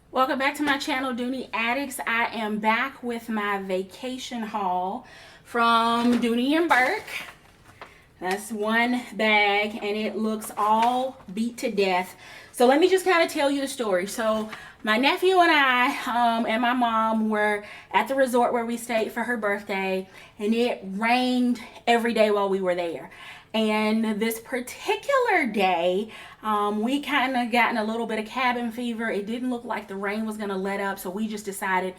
Welcome back to my channel, Dooney Addicts. I am back with my vacation haul from Dooney Bourke. That's one bag and it looks all beat to death. So let me just kind of tell you the story. So my nephew and I and my mom were at the resort where we stayed for her birthday, and it rained every day while we were there. And this particular day, we kind of gotten a little bit of cabin fever. It didn't look like the rain was going to let up, so we just decided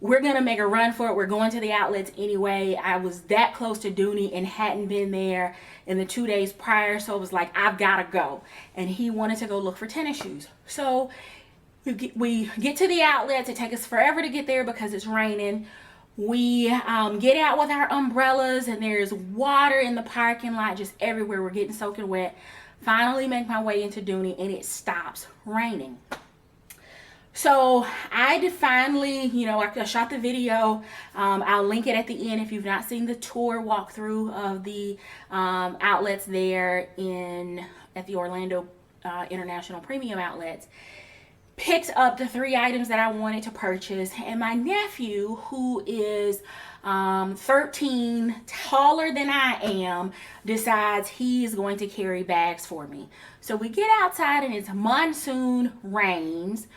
we're going to make a run for it. We're going to the outlets anyway. I was that close to Dooney and hadn't been there in the 2 days prior, so it was like, I've got to go. And he wanted to go look for tennis shoes. So we get to the outlets. It takes us forever to get there because it's raining. We get out with our umbrellas, and there's water in the parking lot just everywhere. We're getting soaking wet. Finally make my way into Dooney, and it stops raining. So I did finally, I shot the video. I'll link it at the end if you've not seen the tour walkthrough of the outlets there at the Orlando International Premium Outlets. Picked up the 3 items that I wanted to purchase, and my nephew, who is 13, taller than I am, decides he's going to carry bags for me. So we get outside and it's monsoon rains,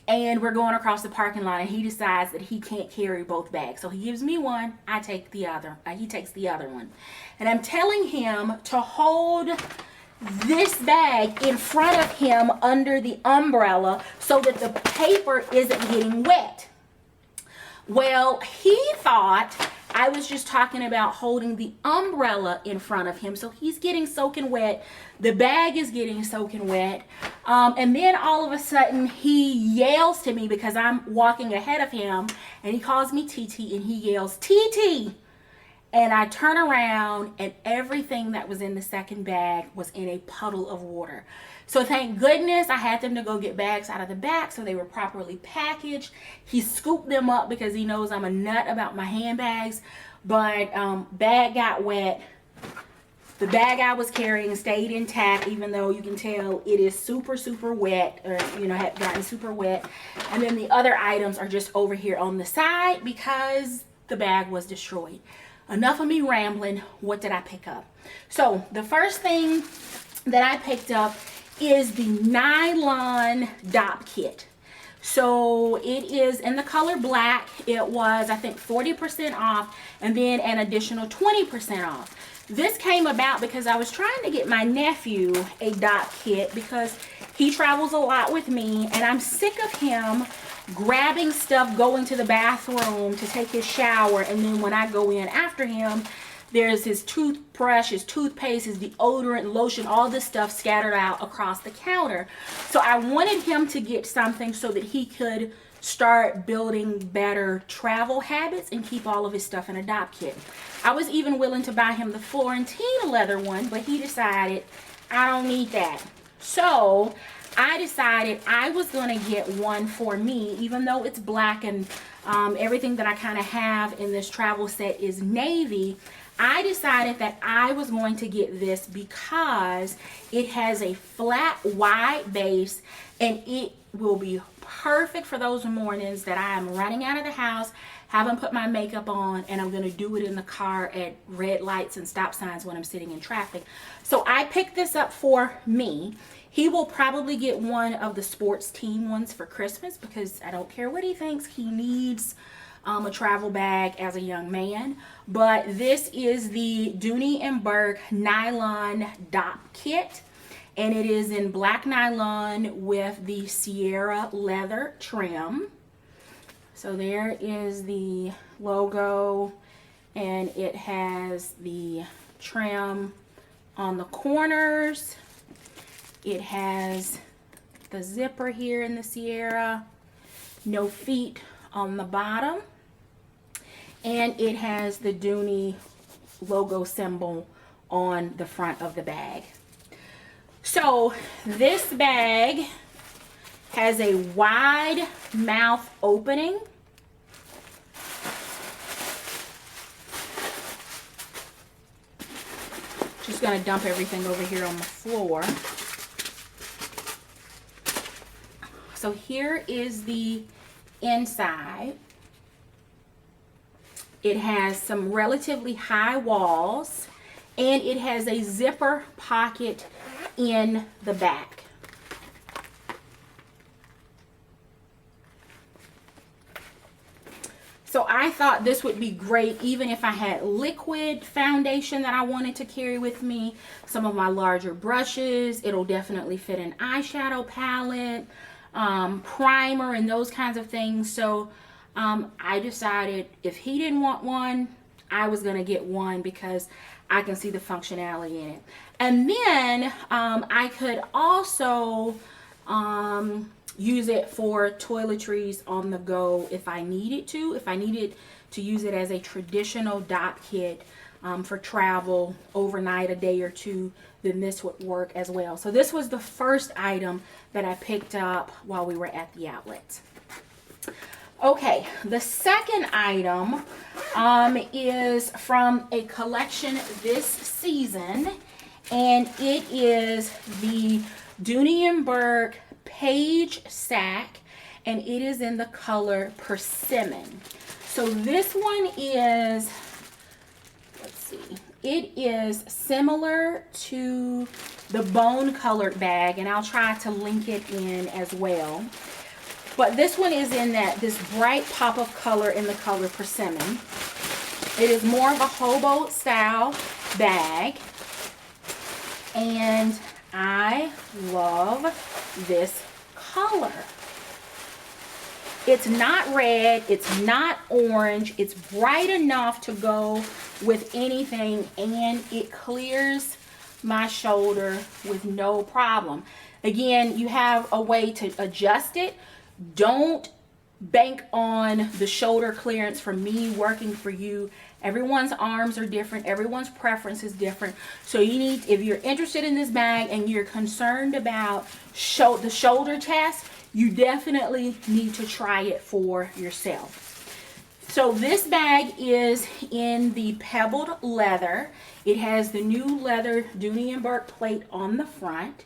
and we're going across the parking lot, and he decides that he can't carry both bags. So he gives me one, I take the other. He takes the other one. And I'm telling him to hold this bag in front of him under the umbrella so that the paper isn't getting wet. Well, he thought I was just talking about holding the umbrella in front of him, so he's getting soaking wet. The bag is getting soaking wet. And then all of a sudden he yells to me because I'm walking ahead of him, and he calls me TT, and he yells, TT. And I turn around, and everything that was in the second bag was in a puddle of water. So thank goodness I had them to go get bags out of the back so they were properly packaged. He scooped them up because he knows I'm a nut about my handbags. But bag got wet. The bag I was carrying stayed intact, even though you can tell it is super, super wet, or, had gotten super wet. And then the other items are just over here on the side because the bag was destroyed. Enough of me rambling. What did I pick up? So the first thing that I picked up is the Nylon dop kit. So it is in the color black. It was, I think, 40% off, and then an additional 20% off. This came about because I was trying to get my nephew a dop kit because he travels a lot with me, and I'm sick of him grabbing stuff, going to the bathroom to take his shower, and then when I go in after him, there's his toothbrush, his toothpaste, his deodorant, lotion, all this stuff scattered out across the counter. So I wanted him to get something so that he could start building better travel habits and keep all of his stuff in a dop kit. I was even willing to buy him the Florentine leather one, but he decided, I don't need that. So I decided I was going to get one for me, even though it's black and everything that I kind of have in this travel set is navy. I decided that I was going to get this because it has a flat wide base, and it will be perfect for those mornings that I am running out of the house, haven't put my makeup on, and I'm going to do it in the car at red lights and stop signs when I'm sitting in traffic. So I picked this up for me. He will probably get one of the sports team ones for Christmas because I don't care what he thinks, he needs a travel bag as a young man. But this is the Dooney Bourke Nylon Dop Kit, and it is in black nylon with the Sierra leather trim. So there is the logo, and it has the trim on the corners. It has the zipper here in the Sierra, no feet on the bottom, and it has the Dooney logo symbol on the front of the bag. So this bag has a wide mouth opening. Just gonna dump everything over here on the floor. So here is the inside. It has some relatively high walls, and it has a zipper pocket in the back. So I thought this would be great even if I had liquid foundation that I wanted to carry with me, some of my larger brushes. It'll definitely fit an eyeshadow palette, primer, and those kinds of things. So I decided if he didn't want one, I was going to get one because I can see the functionality in it. And then I could also use it for toiletries on the go if I needed to. If I needed to use it as a traditional dot kit for travel overnight, a day or two, then this would work as well. So this was the first item that I picked up while we were at the outlet. Okay, the second item is from a collection this season, and it is the Dooney Bourke Page Sack, and it is in the color Persimmon. So this one is, let's see, it is similar to the bone colored bag, and I'll try to link it in as well. But this one is in this bright pop of color in the color Persimmon. It is more of a hobo style bag, and I love this color. It's not red, it's not orange, it's bright enough to go with anything, and it clears my shoulder with no problem. Again, you have a way to adjust it. Don't bank on the shoulder clearance from me working for you. Everyone's arms are different. Everyone's preference is different. So you need, if you're interested in this bag and you're concerned about the shoulder test, you definitely need to try it for yourself. So this bag is in the pebbled leather. It has the new leather Dooney Bourke plate on the front.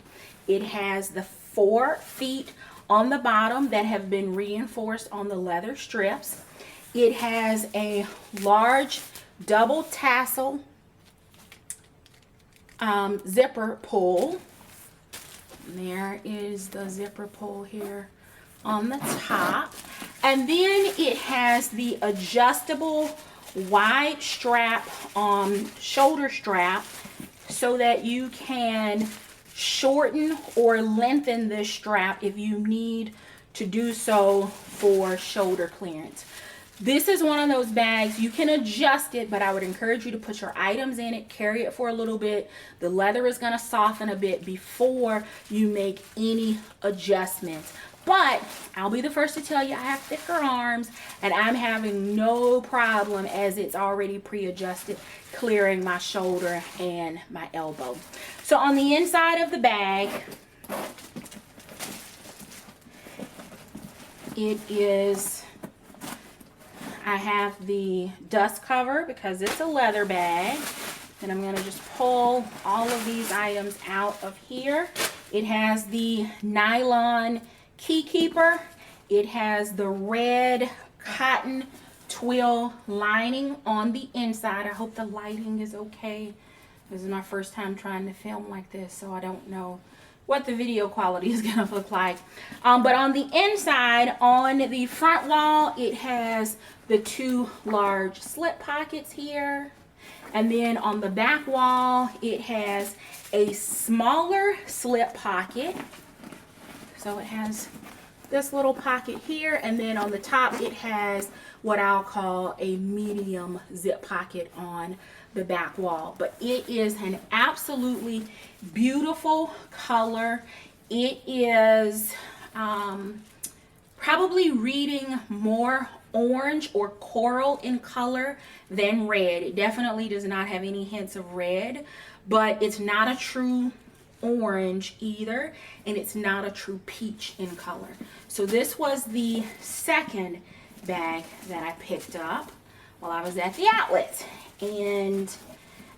It has the 4 feet on the bottom that have been reinforced on the leather strips. It has a large double tassel zipper pull. There is the zipper pull here on the top. And then it has the adjustable wide strap shoulder strap so that you can shorten or lengthen this strap if you need to do so for shoulder clearance. This is one of those bags, you can adjust it, but I would encourage you to put your items in it, carry it for a little bit. The leather is going to soften a bit before you make any adjustments. But I'll be the first to tell you I have thicker arms, and I'm having no problem as it's already pre-adjusted, clearing my shoulder and my elbow. So on the inside of the bag, I have the dust cover because it's a leather bag. And I'm going to just pull all of these items out of here. It has the nylon key keeper. It has the red cotton twill lining on the inside. I hope the lighting is okay. This is my first time trying to film like this, so I don't know what the video quality is going to look like. But on the inside, on the front wall, it has the 2 large slip pockets here. And then on the back wall, it has a smaller slip pocket. So it has this little pocket here, and then on the top it has what I'll call a medium zip pocket on the back wall. But it is an absolutely beautiful color. It is probably reading more orange or coral in color than red. It definitely does not have any hints of red, but it's not a true orange either, and it's not a true peach in color. So this was the second bag that I picked up while I was at the outlet, and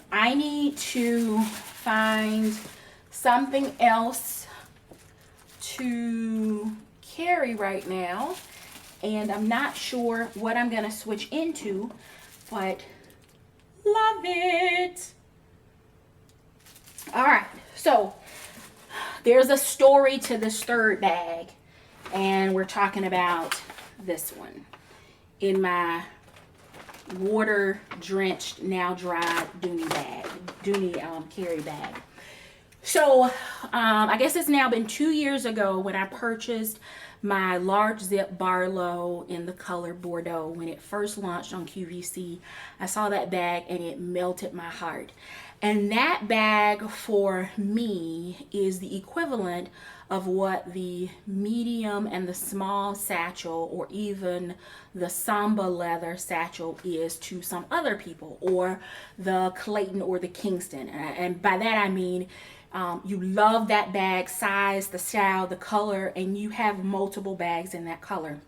I need to find something else to carry right now, and I'm not sure what I'm gonna switch into, but love it. All right, so there's a story to this third bag, and we're talking about this one in my water drenched, now dried Dooney bag, Dooney carry bag. So I guess it's now been 2 years ago when I purchased my large zip Barlow in the color Bordeaux. When it first launched on QVC, I saw that bag and it melted my heart. And that bag for me is the equivalent of what the medium and the small satchel, or even the Samba leather satchel, is to some other people, or the Clayton or the Kingston. And by that I mean you love that bag size, the style, the color, and you have multiple bags in that color.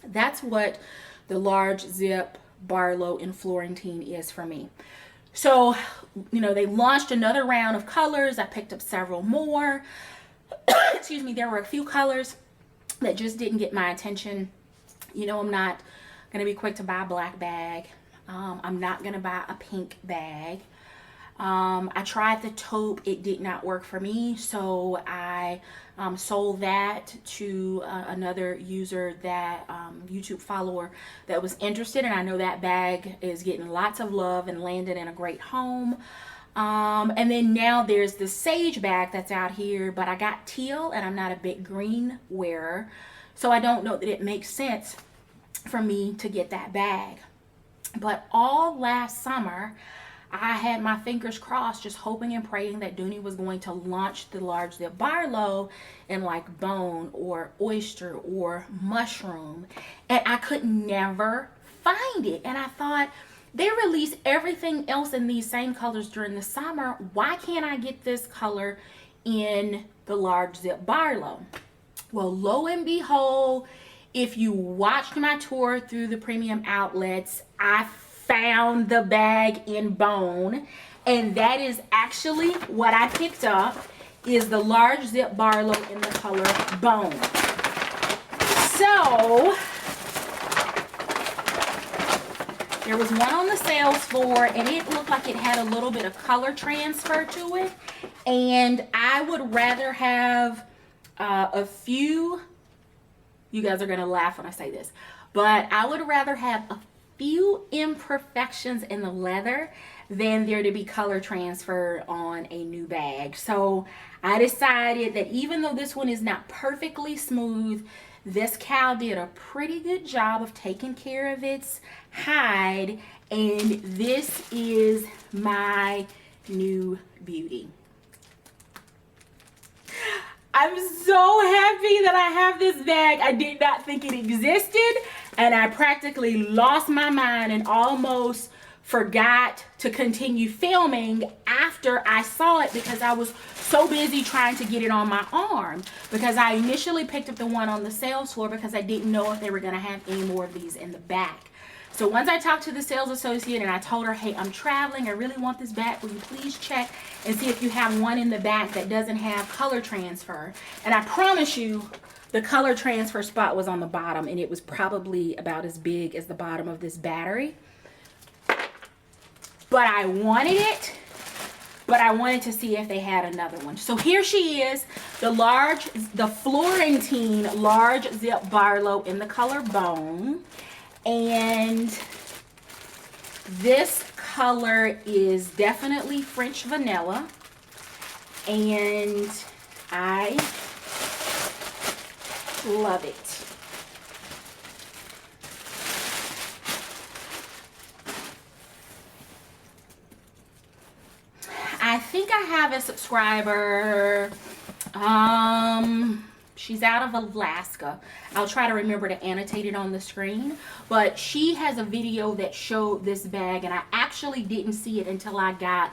That's what the large zip Barlow in Florentine is for me. So, you know, they launched another round of colors. I picked up several more. Excuse me, there were a few colors that just didn't get my attention. You know, I'm not going to be quick to buy a black bag. I'm not going to buy a pink bag. I tried the taupe. It did not work for me, so I sold that to another user, that YouTube follower that was interested, and I know that bag is getting lots of love and landed in a great home. And then now there's the sage bag that's out here, but I got teal and I'm not a big green wearer, so I don't know that it makes sense for me to get that bag. But all last summer I had my fingers crossed, just hoping and praying that Dooney was going to launch the large zip Barlow in like bone or oyster or mushroom, and I could never find it. And I thought, they release everything else in these same colors during the summer. Why can't I get this color in the large zip Barlow? Well, lo and behold, if you watched my tour through the premium outlets, I found the bag in bone, and that is actually what I picked up, is the large zip Barlow in the color bone. So there was one on the sales floor, and it looked like it had a little bit of color transfer to it, and I would rather have a few, you guys are gonna laugh when I say this, but I would rather have a few imperfections in the leather than there to be color transfer on a new bag. So I decided that even though this one is not perfectly smooth, this cow did a pretty good job of taking care of its hide, and this is my new beauty. I'm so happy that I have this bag. I did not think it existed, and I practically lost my mind and almost forgot to continue filming after I saw it, because I was so busy trying to get it on my arm, because I initially picked up the one on the sales floor because I didn't know if they were going to have any more of these in the back. So once I talked to the sales associate and I told her, hey, I'm traveling, I really want this back, will you please check and see if you have one in the back that doesn't have color transfer? And I promise you, the color transfer spot was on the bottom, and it was probably about as big as the bottom of this battery. But I wanted it, but I wanted to see if they had another one. So here she is, the Florentine large zip Barlow in the color bone. And this color is definitely French vanilla, and I love it. I think I have a subscriber, she's out of Alaska. I'll try to remember to annotate it on the screen, but she has a video that showed this bag, and I actually didn't see it until I got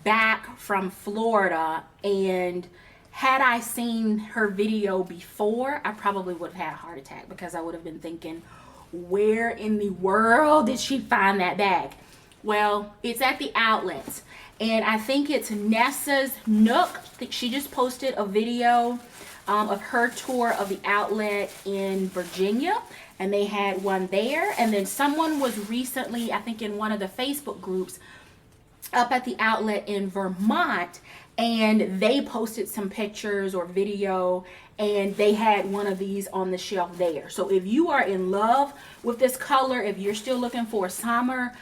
back from Florida, and had I seen her video before, I probably would have had a heart attack, because I would have been thinking, where in the world did she find that bag? Well, it's at the outlets, and I think it's Nessa's Nook. I think she just posted a video of her tour of the outlet in Virginia, and they had one there. And then someone was recently, I think in one of the Facebook groups, up at the outlet in Vermont, and they posted some pictures or video, and they had one of these on the shelf there. So if you are in love with this color, if you're still looking for a summer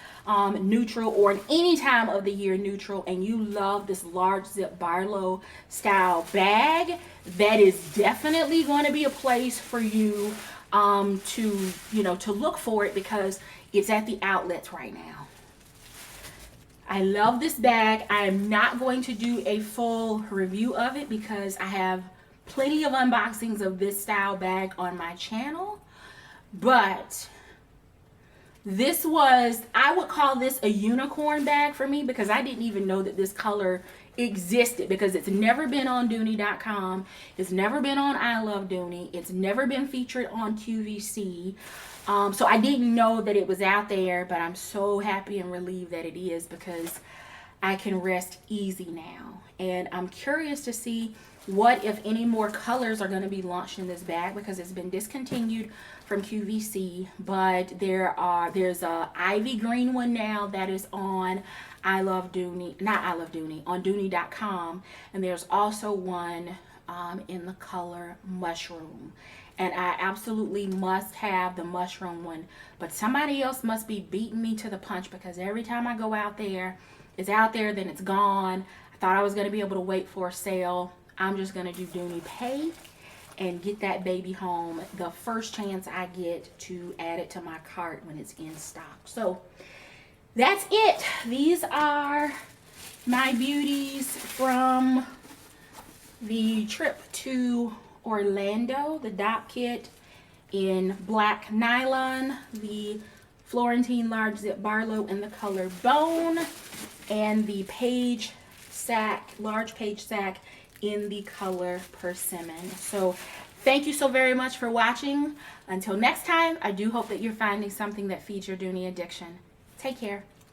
neutral or an any time of the year neutral, and you love this large zip Barlow style bag, that is definitely going to be a place for you to look for it, because it's at the outlets right now. I love this bag. I am not going to do a full review of it because I have plenty of unboxings of this style bag on my channel, but this was, I would call this a unicorn bag for me, because I didn't even know that this color existed, because it's never been on Dooney.com, it's never been on I Love Dooney, it's never been featured on QVC. So I didn't know that it was out there, but I'm so happy and relieved that it is, because I can rest easy now. And I'm curious to see what, if any, more colors are going to be launched in this bag, because it's been discontinued from QVC. But there's a ivy green one now that is on I Love Dooney, not I Love Dooney, on Dooney.com, and there's also one in the color mushroom. And I absolutely must have the mushroom one, but somebody else must be beating me to the punch, because every time I go out there, it's out there, then it's gone. I thought I was going to be able to wait for a sale. I'm just going to do Dooney Pay and get that baby home the first chance I get to add it to my cart when it's in stock. So that's it. These are my beauties from the trip to Orlando. The dop kit in black nylon, the Florentine large zip Barlow in the color bone, and the page sack, large page sack in the color Persimmon. So thank you so very much for watching. Until next time, I do hope that you're finding something that feeds your Dooney addiction. Take care.